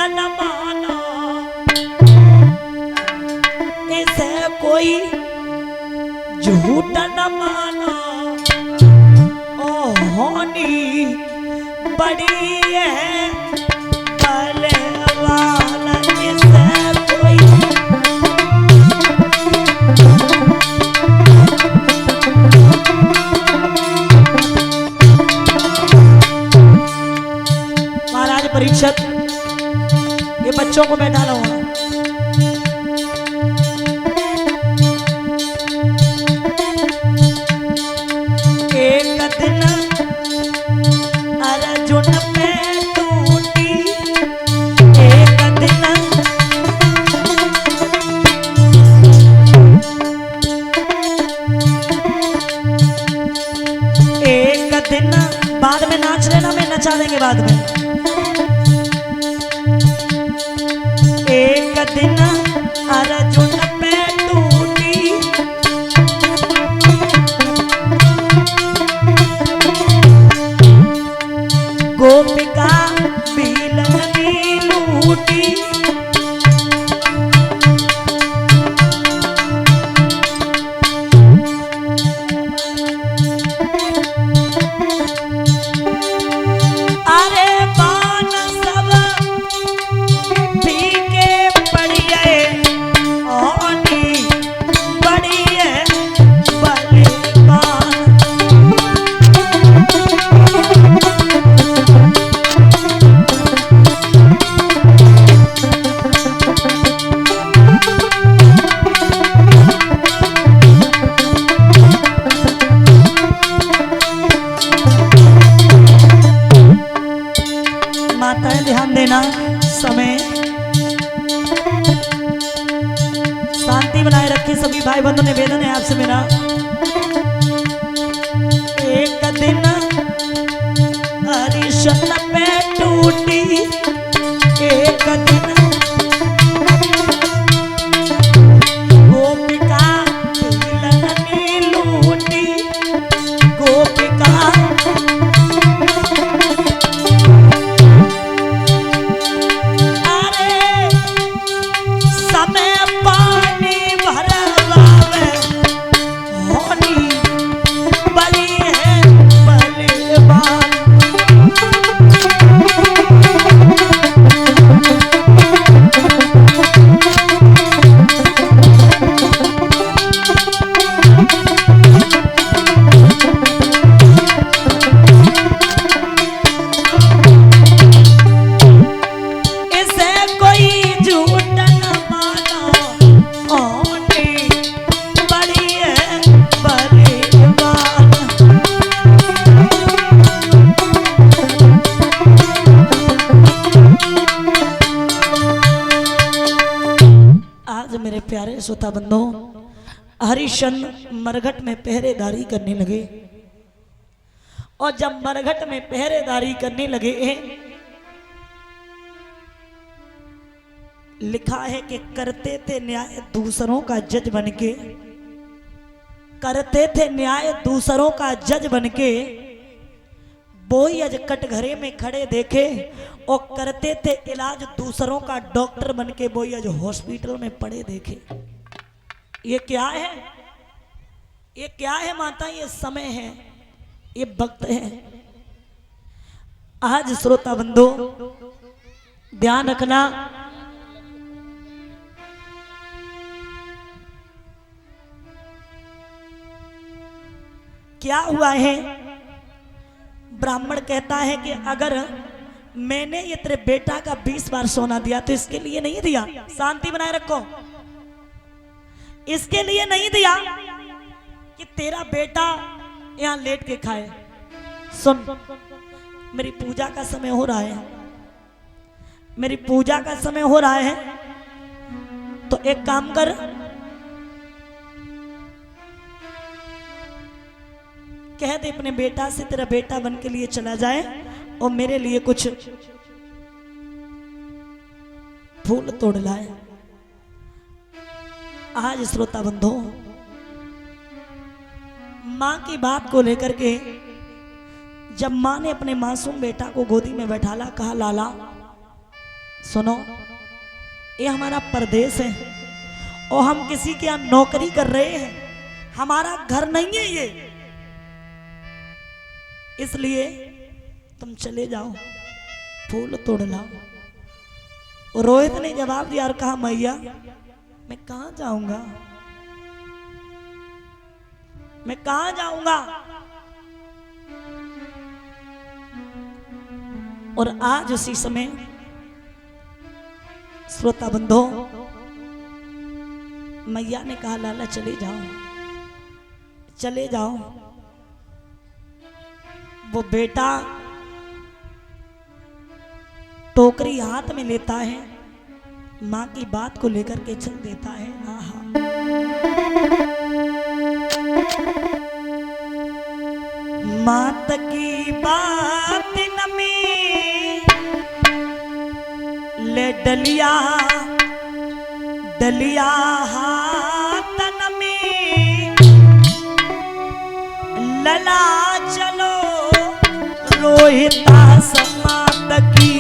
झूठा न माना, इसे कोई झूठा न माना। ओ होनी बड़ी है भले वाला, इसे कोई महाराज परीक्षित ये बच्चों को बैठा लो। एक दिन अर्जुन पे टूटी, एक दिन बाद में नाच लेना, मैं नचा देंगे बाद में। एक दिन अर्जुन पे टूटी, गोपिका बिलनी लूटी। अरे बान सब फीके पड़िए, ओनी बड़िए बलिवान। माताएं ध्यान देना, समय शांति बनाए रखिए। सभी भाई बंधु निवेदन है आपसे मेरा। एक दिन हरिशन पे टूटी, एक दिन गोपिका बिलनी लूटी, गोपिका प्यारे श्रोता बंधु, हरिश्चंद्र मरघट में पहरेदारी करने लगे। और जब मरघट में पहरेदारी करने लगे, लिखा है कि करते थे न्याय दूसरों का जज बनके, करते थे न्याय दूसरों का जज बनके। बोई कटघरे में खड़े देखे और करते थे इलाज दूसरों का डॉक्टर बनके, बोई आज हॉस्पिटल में पड़े देखे। ये क्या है, ये क्या है माता? ये समय है, ये वक्त है। आज श्रोता बंधु ध्यान रखना, क्या हुआ है? ब्राह्मण कहता है कि अगर मैंने ये तेरे बेटा का 20 बार सोना दिया तो इसके लिए नहीं दिया, शांति बनाए रखो, इसके लिए नहीं दिया कि तेरा बेटा यहां लेट के खाए। सुन, मेरी पूजा का समय हो रहा है, मेरी पूजा का समय हो रहा है, तो एक काम कर, कह दे अपने बेटा से तेरा बेटा बन के लिए चला जाए और मेरे लिए कुछ फूल तोड़ लाए। आज श्रोता बंधु मां की बात को लेकर के जब मां ने अपने मासूम बेटा को गोदी में बैठाला, कहा लाला सुनो, ये हमारा परदेश है और हम किसी के यहाँ नौकरी कर रहे हैं, हमारा घर नहीं है ये, इसलिए तुम चले जाओ, फूल तोड़ लाओ। और रोहित ने जवाब दिया और कहा मैया मैं कहां जाऊंगा, मैं कहां जाऊंगा। और आज उसी समय श्रोता बंधो मैया ने कहा लाला चले जाओ, चले जाओ। वो बेटा टोकरी हाथ में लेता है, मां की बात को लेकर के चल देता है। आहा, मात की बात नमी ले डलिया, डलिया हाथ नमी लला चलो रोहिता समात की।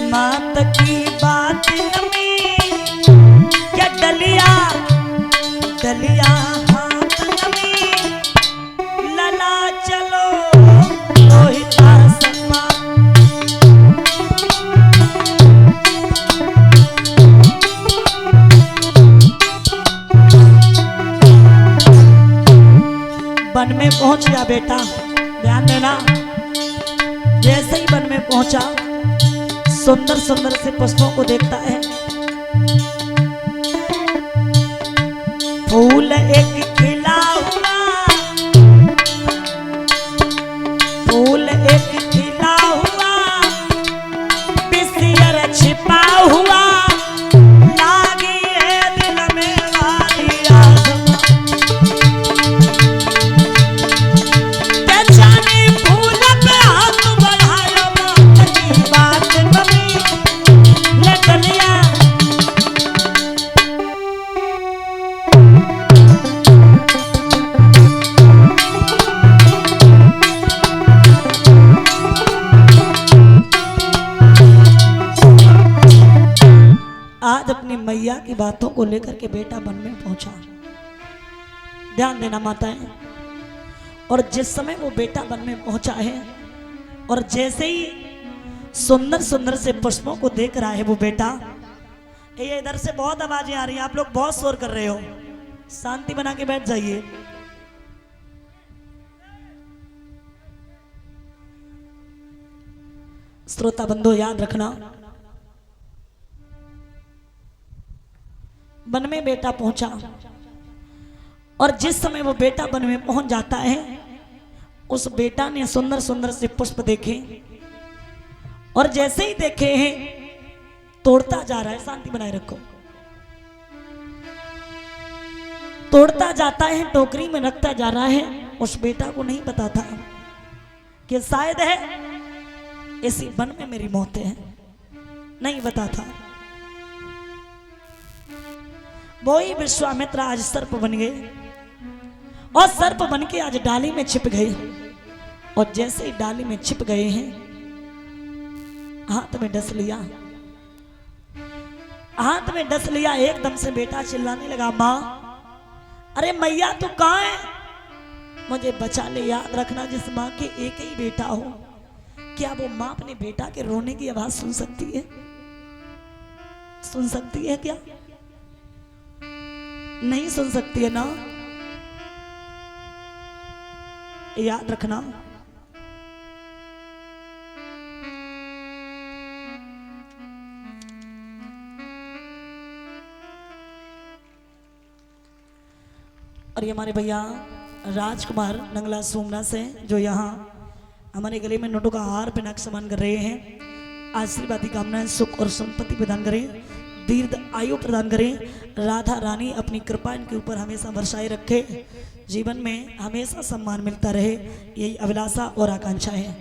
मात की बात नमी क्या डलिया, डलिया हाथ नमी लला चलो रोहिता समा। वन में पहुंच गया बेटा, ध्यान देना। जैसे ही वन में पहुंचा सुंदर सुंदर से पुष्पों को देखता है। फूल एक खिला हुआ, फूल एक खिला हुआ, बिसियर छिपा हुआ, लागी है दिल में वाली आसमां। जाने फूल पे हाथ बढ़ाया, मात की बात नमी ले डलिया। आज अपनी मैया की बातों को लेकर के बेटा वन में पहुंचा। ध्यान देना माताएं। और जिस समय वो बेटा वन में पहुंचा है और जैसे ही सुंदर सुंदर से पुष्पों को देख रहा है वो बेटा, ये इधर से बहुत आवाजें आ रही हैं, आप लोग बहुत शोर कर रहे हो, शांति बना के बैठ जाइए। श्रोता बंधु याद रखना, वन में बेटा पहुंचा और जिस समय वो बेटा वन में पहुंच जाता है, उस बेटा ने सुंदर सुंदर से पुष्प देखे और जैसे ही देखे हैं तोड़ता जा रहा है। शांति बनाए रखो। तोड़ता जाता है, टोकरी में रखता जा रहा है। उस बेटा को नहीं पता था कि शायद है इसी वन में मेरी मौत है, नहीं पता था। वही विश्वामित्र आज सर्प बन गए और सर्प बन के आज डाली में छिप गए। और जैसे ही डाली में छिप गए हैं, हाथ में डस लिया, हाथ में डस लिया। एकदम से बेटा चिल्लाने लगा, माँ, अरे मैया तू कहाँ है, मुझे बचा ले। याद रखना, जिस माँ के एक ही बेटा हो, क्या वो माँ अपने बेटा के रोने की आवाज सुन सकती है? सुन सकती है क्या? नहीं सुन सकती है ना। याद रखना, और ये हमारे भैया राजकुमार नंगला सोमना से जो यहाँ हमारे गले में नोटों का हार पहना सम्मान कर रहे हैं। आशीर्वादी कामनाएं सुख और संपत्ति प्रदान करें। दीर्घ आयु प्रदान करें। राधा रानी अपनी कृपा इनके ऊपर हमेशा बरसाए रखे, जीवन में हमेशा सम्मान मिलता रहे, यही अभिलाषा और आकांक्षा है।